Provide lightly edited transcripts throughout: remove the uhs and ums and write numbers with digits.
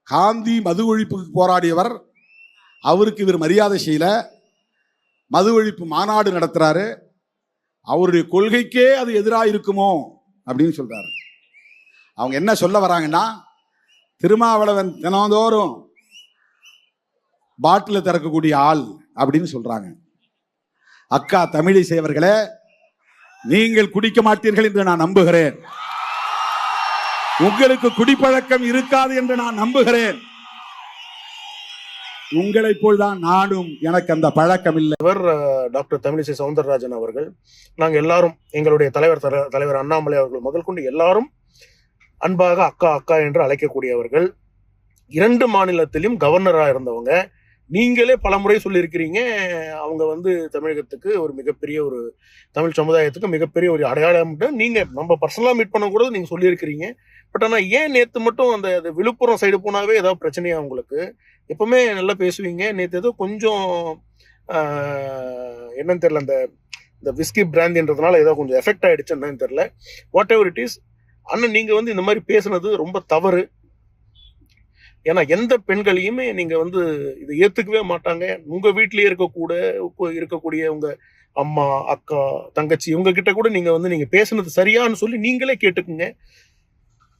காந்தி மது ஒழிப்புக்கு போராடியவர், அவருக்கு இவர் மரியாதை செய்யல, மது ஒழிப்பு மாநாடு நடத்துறாரு, அவருடைய கொள்கைக்கே அது எதிராக இருக்குமோ அப்படின்னு சொல்றாரு. அவங்க என்ன சொல்ல வராங்கன்னா, திருமாவளவன் தினந்தோறும் பாட்டில திறக்கக்கூடிய ஆள் அப்படின்னு சொல்றாங்க. அக்கா தமிழிசை அவர்களே, நீங்கள் குடிக்க மாட்டீர்கள் என்று நான் நம்புகிறேன். உங்களுக்கு குடிப்பழக்கம் இருக்காது என்று நான் நம்புகிறேன். உங்களை போல் தான் நானும், எனக்கு அந்த பழக்கம் இல்லை. இவர் டாக்டர் தமிழிசை சவுந்தரராஜன் அவர்கள், நாங்கள் எல்லாரும் எங்களுடைய தலைவர் அண்ணாமலை அவர்கள் முதல் கொண்டு எல்லாரும் அன்பாக அக்கா அக்கா என்று அழைக்கக்கூடியவர்கள். 2 மாநிலத்திலும் கவர்னராக இருந்தவங்க. நீங்களே பல முறை சொல்லியிருக்கிறீங்க, அவங்க தமிழகத்துக்கு ஒரு மிகப்பெரிய ஒரு தமிழ் சமுதாயத்துக்கு மிகப்பெரிய ஒரு அடையாளம். நீங்க நம்ம பர்சனலா மீட் பண்ண கூட நீங்க சொல்லியிருக்கிறீங்க. பட் ஆனா ஏன் நேத்து மட்டும் அந்த விழுப்புரம் சைடு போனாவே ஏதாவது பிரச்சனையா உங்களுக்கு? எப்பவுமே நல்லா பேசுவீங்க, நேற்று ஏதோ கொஞ்சம் என்னன்னு தெரியல, இந்த விஸ்கி பிராந்தின்றதுனால ஏதோ கொஞ்சம் எஃபெக்ட் ஆயிடுச்சு, என்னன்னு தெரியல. வாட் எவர் இட் இஸ், அண்ணன் நீங்க இந்த மாதிரி பேசுனது ரொம்ப தவறு. ஏன்னா எந்த பெண்களையுமே நீங்க இதை ஏத்துக்கவே மாட்டாங்க. உங்க வீட்டிலேயே இருக்கக்கூடிய உங்க அம்மா, அக்கா, தங்கச்சி இவங்க கிட்ட கூட நீங்க பேசுனது சரியான்னு சொல்லி நீங்களே கேட்டுக்குங்க.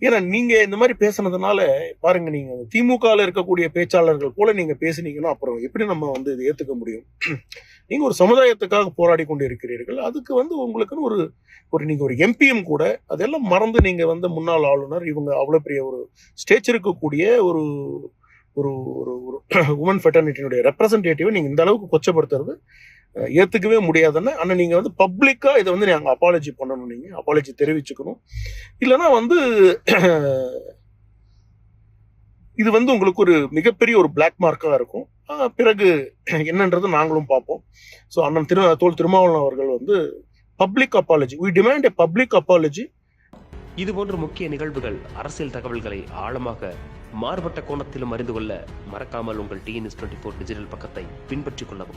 ஏன்னா நீங்க இந்த மாதிரி பேசுனதுனால பாருங்க, நீங்க திமுகல இருக்கக்கூடிய பேச்சாளர்கள் போல நீங்க பேசுனீங்கன்னா அப்புறம் எப்படி நம்ம இதை ஏத்துக்க முடியும்? நீங்க ஒரு சமுதாயத்துக்காக போராடி கொண்டு இருக்கிறீர்கள். அதுக்கு உங்களுக்குன்னு நீங்க ஒரு எம்பியும் கூட. அதெல்லாம் மறந்து நீங்க முன்னாள் ஆளுநர், இவங்க அவ்வளவு பெரிய ஒரு ஸ்டேஜ் இருக்கக்கூடிய ஒரு ஒரு ஒரு உமன் ஃபெட்டர்னிட்டியினுடைய ரெப்ரசன்டேட்டிவ் நீங்க இந்த அளவுக்கு கொச்சப்படுத்துறது ஏத்துக்கவே முடியாதுன்னு. ஆனா நீங்க பப்ளிக்கா இதை நீங்க அப்பாலஜி பண்ணணும், நீங்க அப்பாலஜி தெரிவிச்சுக்கணும். இல்லைன்னா இது உங்களுக்கு ஒரு மிகப்பெரிய ஒரு பிளாக் மார்க்கா இருக்கும். பிறகு என்னன்றது நாங்களும் பார்ப்போம். ஸோ அண்ணன் திருமாவளவன் அவர்கள் public apology, we demand a public apology. இது போன்ற முக்கிய நிகழ்வுகள், அரசியல் தகவல்களை ஆழமாக மாறுபட்ட கோணத்திலும் அறிந்து கொள்ள மறக்காமல் உங்கள் TNS24 டிஜிட்டல் பக்கத்தை பின்பற்றிக் கொள்ளவும்.